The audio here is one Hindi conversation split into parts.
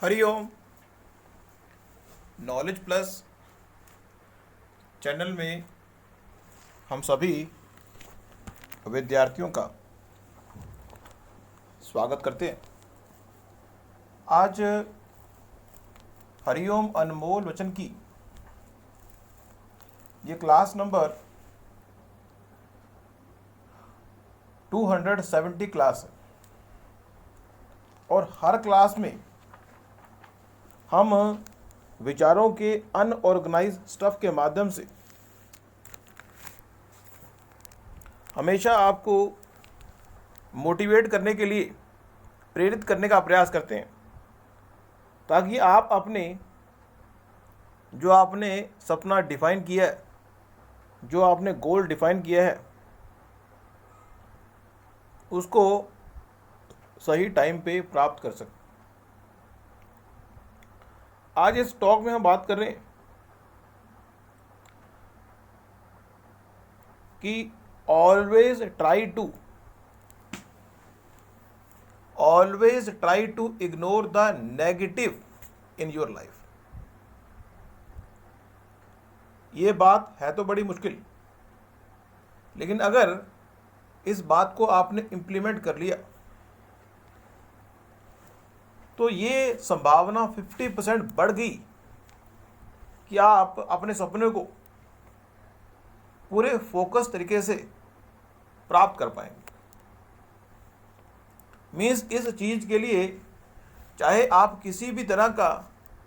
हरिओम। नॉलेज प्लस चैनल में हम सभी विद्यार्थियों का स्वागत करते हैं। आज हरिओम अनमोल वचन की ये क्लास नंबर 270 क्लास है और हर क्लास में हम विचारों के अनऑर्गेनाइज स्टफ के माध्यम से हमेशा आपको मोटिवेट करने के लिए प्रेरित करने का प्रयास करते हैं, ताकि आप अपने जो आपने सपना डिफाइन किया है, जो आपने गोल डिफाइन किया है, उसको सही टाइम पे प्राप्त कर सकें। आज इस टॉक में हम बात कर रहे हैं कि always try to ignore the negative in your life. ये बात है तो बड़ी मुश्किल, लेकिन अगर इस बात को आपने इम्प्लीमेंट कर लिया तो ये संभावना 50% बढ़ गई कि आप अपने सपने को पूरे फोकस तरीके से प्राप्त कर पाएंगे। मीन्स इस चीज़ के लिए चाहे आप किसी भी तरह का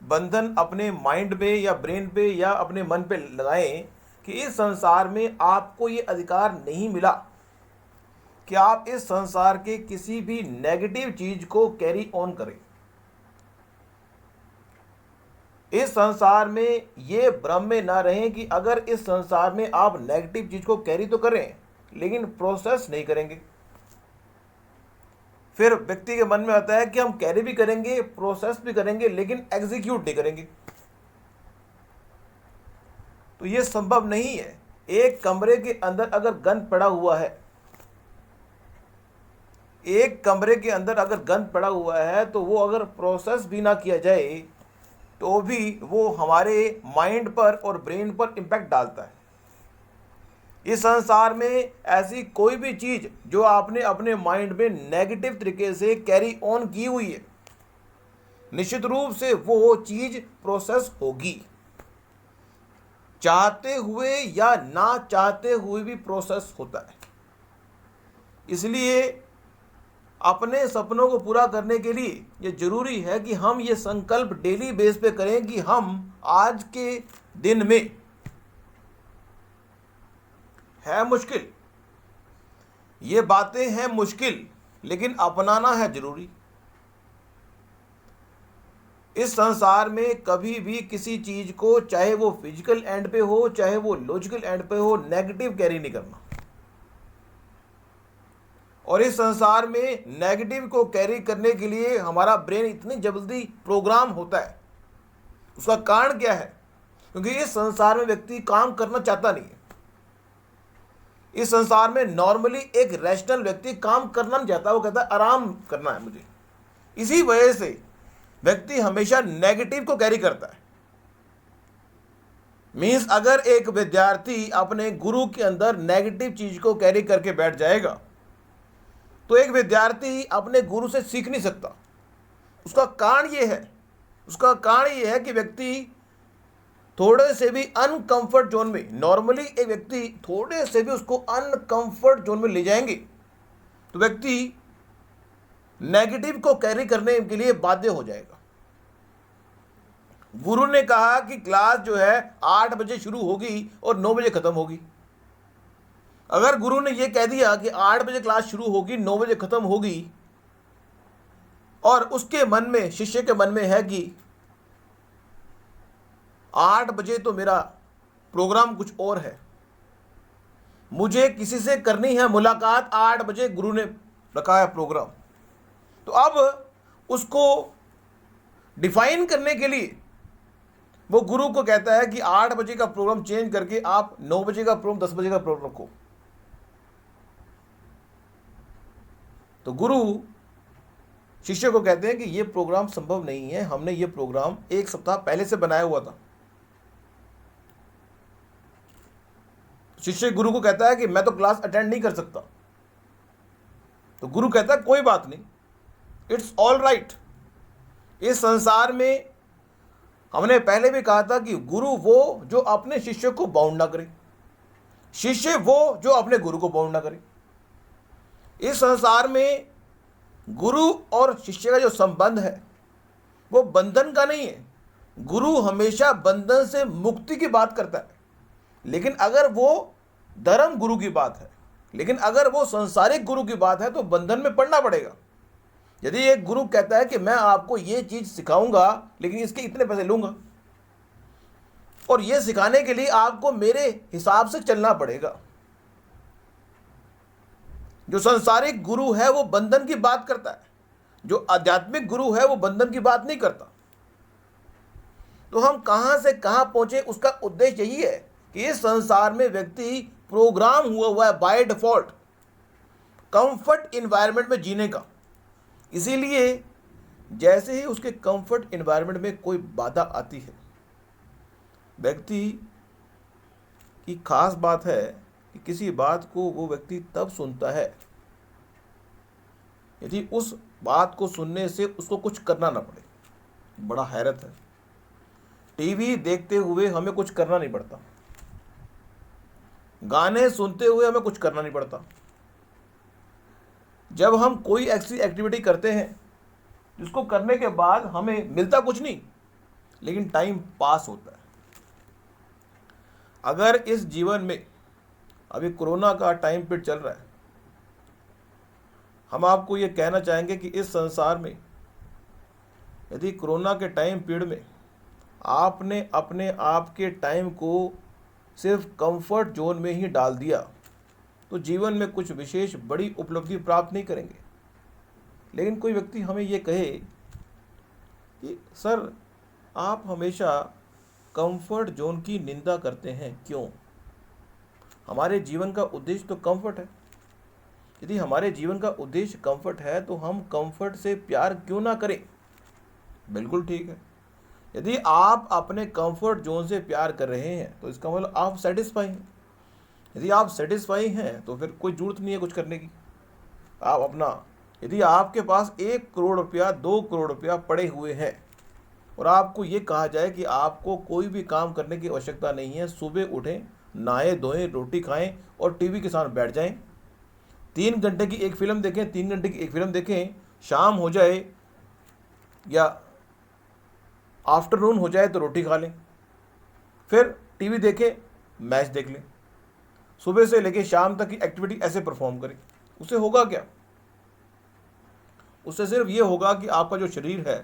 बंधन अपने माइंड पे या ब्रेन पे या अपने मन पे लगाएं कि इस संसार में आपको ये अधिकार नहीं मिला कि आप इस संसार के किसी भी नेगेटिव चीज़ को कैरी ऑन करें। इस संसार में ये भ्रम में ना रहें कि अगर इस संसार में आप नेगेटिव चीज़ को कैरी तो करें लेकिन प्रोसेस नहीं करेंगे। फिर व्यक्ति के मन में आता है कि हम कैरी भी करेंगे, प्रोसेस भी करेंगे, लेकिन एग्जीक्यूट नहीं करेंगे। तो ये संभव नहीं है। एक कमरे के अंदर अगर गंद पड़ा हुआ है, तो वो अगर प्रोसेस भी ना किया जाए तो भी वो हमारे माइंड पर और ब्रेन पर इम्पैक्ट डालता है। इस संसार में ऐसी कोई भी चीज़ जो आपने अपने माइंड में नेगेटिव तरीके से कैरी ऑन की हुई है, निश्चित रूप से वो चीज़ प्रोसेस होगी। चाहते हुए या ना चाहते हुए भी प्रोसेस होता है। इसलिए अपने सपनों को पूरा करने के लिए ये जरूरी है कि हम ये संकल्प डेली बेस पे करें कि हम आज के दिन में, है मुश्किल, ये बातें हैं मुश्किल, लेकिन अपनाना है जरूरी। इस संसार में कभी भी किसी चीज को, चाहे वो फिजिकल एंड पे हो चाहे वो लॉजिकल एंड पे हो, नेगेटिव कैरी नहीं करना। और इस संसार में नेगेटिव को कैरी करने के लिए हमारा ब्रेन इतनी जल्दी प्रोग्राम होता है। उसका कारण क्या है? क्योंकि इस संसार में व्यक्ति काम करना चाहता नहीं है। इस संसार में नॉर्मली एक रैशनल व्यक्ति काम करना नहीं चाहता, वो कहता है आराम करना है मुझे। इसी वजह से व्यक्ति हमेशा नेगेटिव को कैरी करता है। मीन्स अगर एक विद्यार्थी अपने गुरु के अंदर नेगेटिव चीज को कैरी करके बैठ जाएगा तो एक विद्यार्थी अपने गुरु से सीख नहीं सकता। उसका कारण ये है कि व्यक्ति थोड़े से भी अनकंफर्ट जोन में, नॉर्मली एक व्यक्ति थोड़े से भी उसको अनकंफर्ट जोन में ले जाएंगे तो व्यक्ति नेगेटिव को कैरी करने के लिए बाध्य हो जाएगा। गुरु ने कहा कि क्लास जो है 8 बजे शुरू होगी और 9 बजे खत्म होगी। अगर गुरु ने यह कह दिया कि 8 बजे क्लास शुरू होगी, 9 बजे खत्म होगी, और उसके मन में, शिष्य के मन में है कि 8 बजे तो मेरा प्रोग्राम कुछ और है, मुझे किसी से करनी है मुलाकात, 8 बजे गुरु ने रखा है प्रोग्राम, तो अब उसको डिफाइन करने के लिए वो गुरु को कहता है कि 8 बजे का प्रोग्राम चेंज करके आप 9 बजे का प्रोग्राम, 10 बजे का प्रोग्राम रखो। तो गुरु शिष्य को कहते हैं कि ये प्रोग्राम संभव नहीं है, हमने ये प्रोग्राम एक सप्ताह पहले से बनाया हुआ था। शिष्य गुरु को कहता है कि मैं तो क्लास अटेंड नहीं कर सकता। तो गुरु कहता है कोई बात नहीं, इट्स ऑल राइट। इस संसार में हमने पहले भी कहा था कि गुरु वो जो अपने शिष्य को बाउंड ना करे, शिष्य वो जो अपने गुरु को बाउंड ना करे। इस संसार में गुरु और शिष्य का जो संबंध है वो बंधन का नहीं है। गुरु हमेशा बंधन से मुक्ति की बात करता है, लेकिन अगर वो धर्म गुरु की बात है, लेकिन अगर वो सांसारिक गुरु की बात है तो बंधन में पड़ना पड़ेगा। यदि एक गुरु कहता है कि मैं आपको ये चीज सिखाऊंगा लेकिन इसके इतने पैसे लूंगा, और ये सिखाने के लिए आपको मेरे हिसाब से चलना पड़ेगा। जो सांसारिक गुरु है वो बंधन की बात करता है, जो आध्यात्मिक गुरु है वो बंधन की बात नहीं करता। तो हम कहां से कहां पहुंचे, उसका उद्देश्य यही है कि इस संसार में व्यक्ति प्रोग्राम हुआ है बाय डिफॉल्ट कंफर्ट इन्वायरमेंट में जीने का। इसीलिए जैसे ही उसके कंफर्ट इन्वायरमेंट में कोई बाधा आती है, व्यक्ति की खास बात है कि किसी बात को वो व्यक्ति तब सुनता है यदि उस बात को सुनने से उसको कुछ करना ना पड़े। बड़ा हैरत है, टीवी देखते हुए हमें कुछ करना नहीं पड़ता, गाने सुनते हुए हमें कुछ करना नहीं पड़ता। जब हम कोई ऐसी एक्टिविटी करते हैं जिसको करने के बाद हमें मिलता कुछ नहीं, लेकिन टाइम पास होता है। अगर इस जीवन में अभी कोरोना का टाइम पीरियड चल रहा है, हम आपको ये कहना चाहेंगे कि इस संसार में यदि कोरोना के टाइम पीरियड में आपने अपने आप के टाइम को सिर्फ कंफर्ट जोन में ही डाल दिया तो जीवन में कुछ विशेष बड़ी उपलब्धि प्राप्त नहीं करेंगे। लेकिन कोई व्यक्ति हमें ये कहे कि सर आप हमेशा कंफर्ट जोन की निंदा करते हैं, क्यों? हमारे जीवन का उद्देश्य तो कंफर्ट है। यदि हमारे जीवन का उद्देश्य कंफर्ट है तो हम कंफर्ट से प्यार क्यों ना करें? बिल्कुल ठीक है। यदि आप अपने कंफर्ट जोन से प्यार कर रहे हैं तो इसका मतलब आप सेटिस्फाई हैं। यदि आप सेटिस्फाई हैं तो फिर कोई जरूरत नहीं है कुछ करने की। आप अपना, यदि आपके पास 1 करोड़ रुपया 2 करोड़ रुपया पड़े हुए हैं और आपको ये कहा जाए कि आपको कोई भी काम करने की आवश्यकता नहीं है, सुबह उठें, नहाएं धोएं, रोटी खाएं और टीवी के साथ बैठ जाएं, 3 घंटे की एक फिल्म देखें, 3 घंटे की एक फिल्म देखें, शाम हो जाए या आफ्टरनून हो जाए तो रोटी खा लें, फिर टीवी देखें, मैच देख लें, सुबह से लेकर शाम तक की एक्टिविटी ऐसे परफॉर्म करें। उससे होगा क्या? उससे सिर्फ ये होगा कि आपका जो शरीर है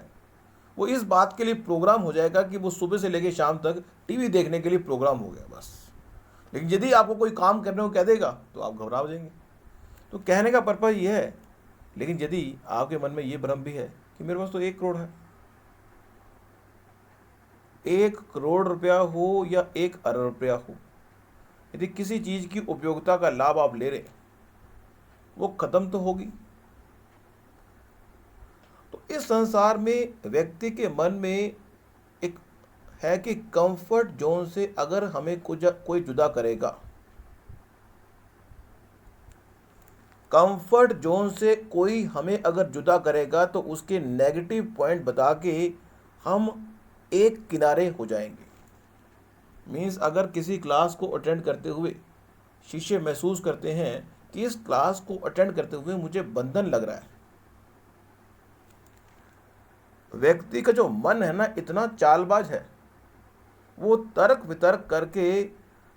वो इस बात के लिए प्रोग्राम हो जाएगा कि वो सुबह से लेकर शाम तक टीवी देखने के लिए प्रोग्राम हो गया बस। लेकिन यदि आपको कोई काम करने को कह देगा तो आप घबरा जाएंगे। तो कहने का पर्पज़ ये है, लेकिन यदि आपके मन में ये भ्रम भी है कि मेरे पास तो 1 करोड़ है, 1 करोड़ रुपया हो या 1 अरब रुपया हो, यदि किसी चीज़ की उपयोगिता का लाभ आप ले रहे वो खत्म तो होगी। तो इस संसार में व्यक्ति के मन में एक है कि कंफर्ट जोन से अगर हमें कोई जुदा करेगा, कंफर्ट जोन से कोई हमें अगर जुदा करेगा तो उसके नेगेटिव पॉइंट बता के हम एक किनारे हो जाएंगे। मीन्स अगर किसी क्लास को अटेंड करते हुए शिष्य महसूस करते हैं कि इस क्लास को अटेंड करते हुए मुझे बंधन लग रहा है, व्यक्ति का जो मन है ना इतना चालबाज है, वो तर्क वितर्क करके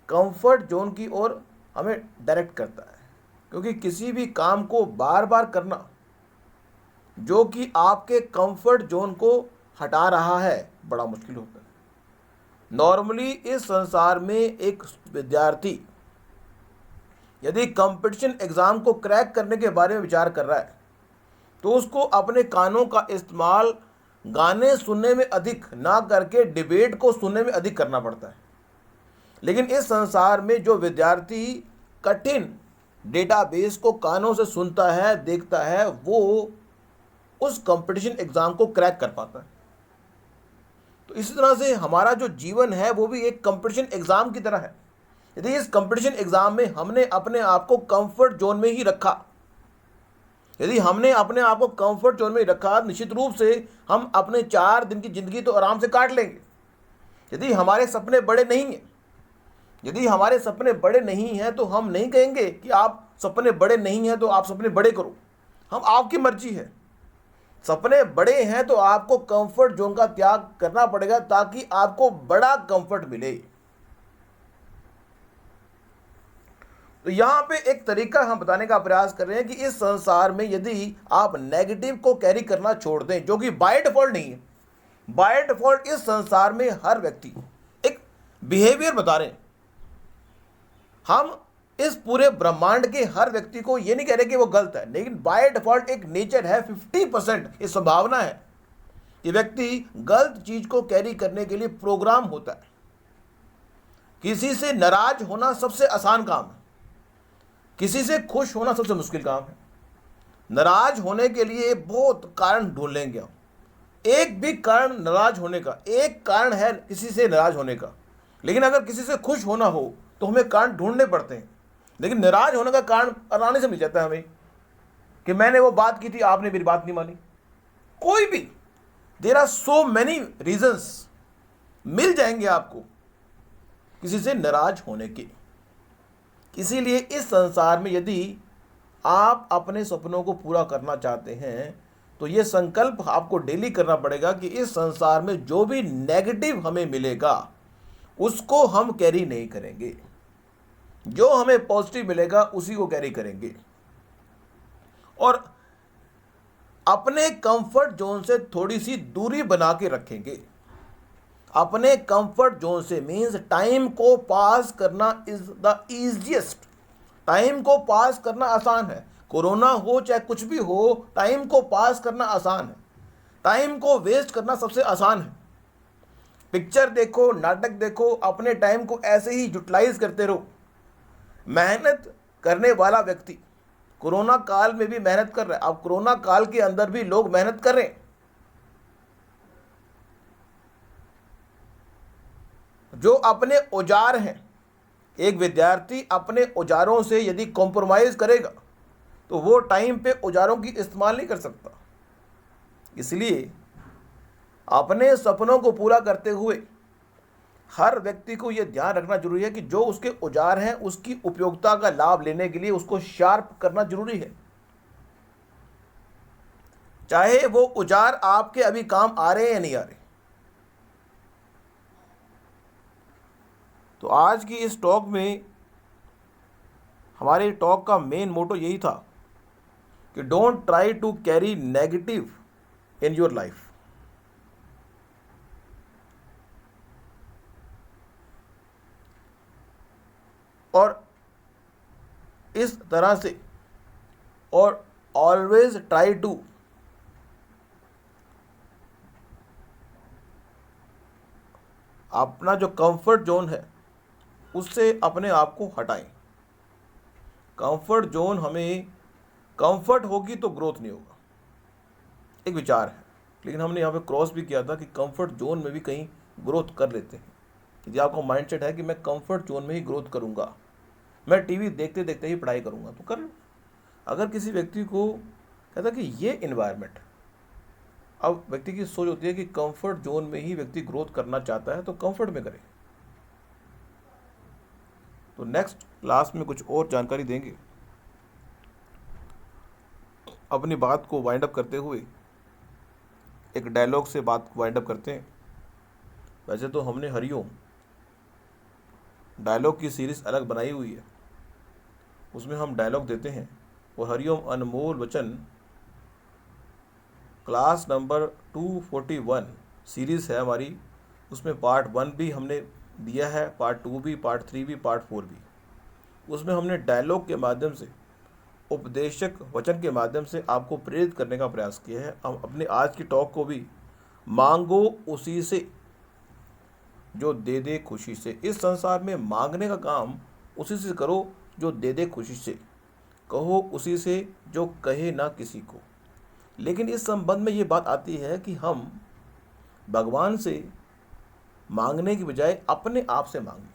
कंफर्ट जोन की ओर हमें डायरेक्ट करता है। क्योंकि किसी भी काम को बार बार करना जो कि आपके कंफर्ट जोन को हटा रहा है बड़ा मुश्किल होता है। नॉर्मली इस संसार में एक विद्यार्थी यदि कंपटीशन एग्जाम को क्रैक करने के बारे में विचार कर रहा है तो उसको अपने कानों का इस्तेमाल गाने सुनने में अधिक ना करके डिबेट को सुनने में अधिक करना पड़ता है। लेकिन इस संसार में जो विद्यार्थी कठिन डेटाबेस को कानों से सुनता है, देखता है, वो उस कंपटीशन एग्ज़ाम को क्रैक कर पाता है। तो इसी तरह से हमारा जो जीवन है वो भी एक कंपटीशन एग्ज़ाम की तरह है। यदि इस कंपटीशन एग्ज़ाम में हमने अपने आप को कंफर्ट जोन में ही रखा, यदि हमने अपने आप को कंफर्ट जोन में ही रखा, निश्चित रूप से हम अपने 4 दिन की ज़िंदगी तो आराम से काट लेंगे। यदि हमारे सपने बड़े नहीं हैं, यदि हमारे सपने बड़े नहीं हैं, तो हम नहीं कहेंगे कि आप सपने बड़े नहीं हैं तो आप सपने बड़े करो। हम आपकी मर्जी है। सपने बड़े हैं तो आपको कंफर्ट जोन का त्याग करना पड़ेगा ताकि आपको बड़ा कंफर्ट मिले। तो यहाँ पे एक तरीका हम बताने का प्रयास कर रहे हैं कि इस संसार में यदि आप नेगेटिव को कैरी करना छोड़ दें, जो कि बाय डिफॉल्ट नहीं है, बाय डिफॉल्ट इस संसार में हर व्यक्ति एक बिहेवियर बता रहे हैं। हम इस पूरे ब्रह्मांड के हर व्यक्ति को ये नहीं कह रहे कि वो गलत है, लेकिन बाय डिफॉल्ट एक नेचर है, 50% ये संभावना है कि व्यक्ति गलत चीज को कैरी करने के लिए प्रोग्राम होता है। किसी से नाराज होना सबसे आसान काम है, किसी से खुश होना सबसे मुश्किल काम है। नाराज होने के लिए बहुत कारण ढूंढ लेंगे हम, एक भी कारण नाराज होने का, एक कारण है किसी से नाराज होने का, लेकिन अगर किसी से खुश होना हो तो हमें कारण ढूंढने पड़ते हैं। लेकिन नाराज होने का कारण आसानी से मिल जाता है हमें कि मैंने वो बात की थी, आपने मेरी बात नहीं मानी। कोई भी, there are so many reasons मिल जाएंगे आपको किसी से नाराज होने के। इसीलिए इस संसार में यदि आप अपने सपनों को पूरा करना चाहते हैं तो ये संकल्प आपको डेली करना पड़ेगा कि इस संसार में जो भी नेगेटिव हमें मिलेगा उसको हम कैरी नहीं करेंगे, जो हमें पॉजिटिव मिलेगा उसी को कैरी करेंगे। और अपने कंफर्ट जोन से थोड़ी सी दूरी बना के रखेंगे। अपने कंफर्ट जोन से मीन्स टाइम को पास करना इज द ईजिएस्ट। टाइम को पास करना आसान है, कोरोना हो चाहे कुछ भी हो, टाइम को पास करना आसान है। टाइम को वेस्ट करना सबसे आसान है। पिक्चर देखो, नाटक देखो, अपने टाइम को ऐसे ही यूटिलाइज करते रहो। मेहनत करने वाला व्यक्ति कोरोना काल में भी मेहनत कर रहा है। अब कोरोना काल के अंदर भी लोग मेहनत कर रहे हैं। जो अपने औजार हैं, एक विद्यार्थी अपने औजारों से यदि कॉम्प्रोमाइज करेगा तो वो टाइम पे औजारों की इस्तेमाल नहीं कर सकता। इसलिए अपने सपनों को पूरा करते हुए हर व्यक्ति को यह ध्यान रखना जरूरी है कि जो उसके औजार हैं उसकी उपयोगिता का लाभ लेने के लिए उसको शार्प करना जरूरी है। चाहे वो औजार आपके अभी काम आ रहे हैं या नहीं आ रहे। तो आज की इस टॉक में हमारे टॉक का मेन मोटो यही था कि don't try to carry negative in your life. और इस तरह से, और ऑलवेज ट्राई टू अपना जो कंफर्ट जोन है उससे अपने आप को हटाएं। कंफर्ट जोन, हमें कंफर्ट होगी तो ग्रोथ नहीं होगा, एक विचार है। लेकिन हमने यहाँ पे क्रॉस भी किया था कि कंफर्ट जोन में भी कहीं ग्रोथ कर लेते हैं। यदि आपका माइंडसेट है कि मैं कंफर्ट जोन में ही ग्रोथ करूँगा, मैं टीवी देखते देखते ही पढ़ाई करूँगा, तो कर लो। अगर किसी व्यक्ति को कहता कि ये इन्वायरमेंट, अब व्यक्ति की सोच होती है कि कंफर्ट जोन में ही व्यक्ति ग्रोथ करना चाहता है तो कंफर्ट में करे। तो नेक्स्ट क्लास में कुछ और जानकारी देंगे। अपनी बात को वाइंड अप करते हुए एक डायलॉग से बात वाइंड अप करते हैं। वैसे तो हमने हरिओम डायलॉग की सीरीज अलग बनाई हुई है, उसमें हम डायलॉग देते हैं। और हरिओम अनमोल वचन क्लास नंबर 241 सीरीज़ है हमारी, उसमें पार्ट 1 भी हमने दिया है, पार्ट 2 भी, पार्ट 3 भी, पार्ट 4 भी। उसमें हमने डायलॉग के माध्यम से, उपदेशक वचन के माध्यम से आपको प्रेरित करने का प्रयास किया है। हम अपने आज की टॉक को भी मांगो उसी से जो दे दे खुशी से। इस संसार में मांगने का काम उसी से करो जो दे दे खुशी से। कहो उसी से जो कहे ना किसी को। लेकिन इस संबंध में ये बात आती है कि हम भगवान से मांगने की बजाय अपने आप से मांगें।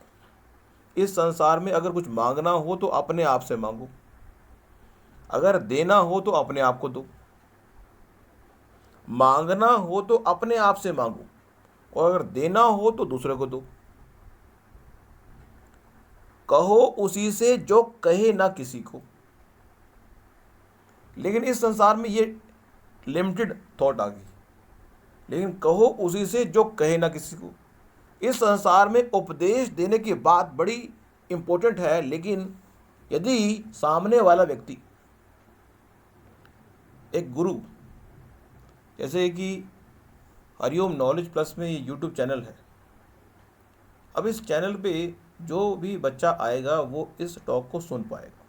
इस संसार में अगर कुछ मांगना हो तो अपने आप से मांगो, अगर देना हो तो अपने आप को दो। मांगना हो तो अपने आप से मांगो, और अगर देना हो तो दूसरे को दो। कहो उसी से जो कहे ना किसी को। लेकिन इस संसार में ये लिमिटेड थॉट आ गई, लेकिन कहो उसी से जो कहे ना किसी को। इस संसार में उपदेश देने की बात बड़ी इंपॉर्टेंट है, लेकिन यदि सामने वाला व्यक्ति, एक गुरु, जैसे कि हरिओम नॉलेज प्लस में ये यूट्यूब चैनल है, अब इस चैनल पे जो भी बच्चा आएगा वो इस टॉक को सुन पाएगा,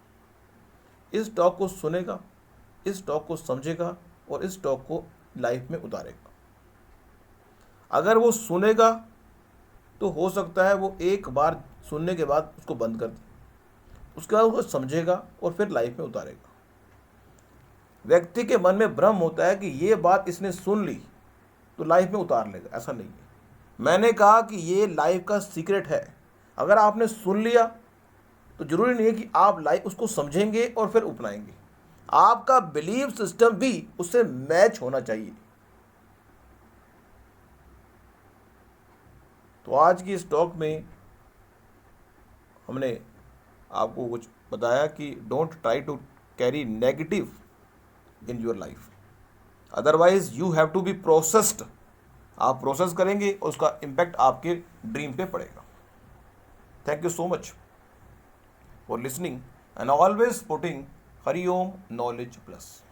इस टॉक को सुनेगा, इस टॉक को समझेगा और इस टॉक को लाइफ में उतारेगा। अगर वो सुनेगा तो हो सकता है वो एक बार सुनने के बाद उसको बंद कर दे, उसके बाद उसको समझेगा और फिर लाइफ में उतारेगा। व्यक्ति के मन में भ्रम होता है कि ये बात इसने सुन ली तो लाइफ में उतार लेगा, ऐसा नहीं है। मैंने कहा कि ये लाइफ का सीक्रेट है। अगर आपने सुन लिया तो जरूरी नहीं है कि आप लाइफ उसको समझेंगे और फिर अपनाएंगे। आपका बिलीफ सिस्टम भी उससे मैच होना चाहिए। तो आज की इस टॉक में हमने आपको कुछ बताया कि don't try to carry negative in your life, otherwise you have to be processed. आप प्रोसेस करेंगे और उसका इम्पैक्ट आपके ड्रीम पे पड़ेगा। Thank you so much for listening and always supporting Hariom knowledge plus.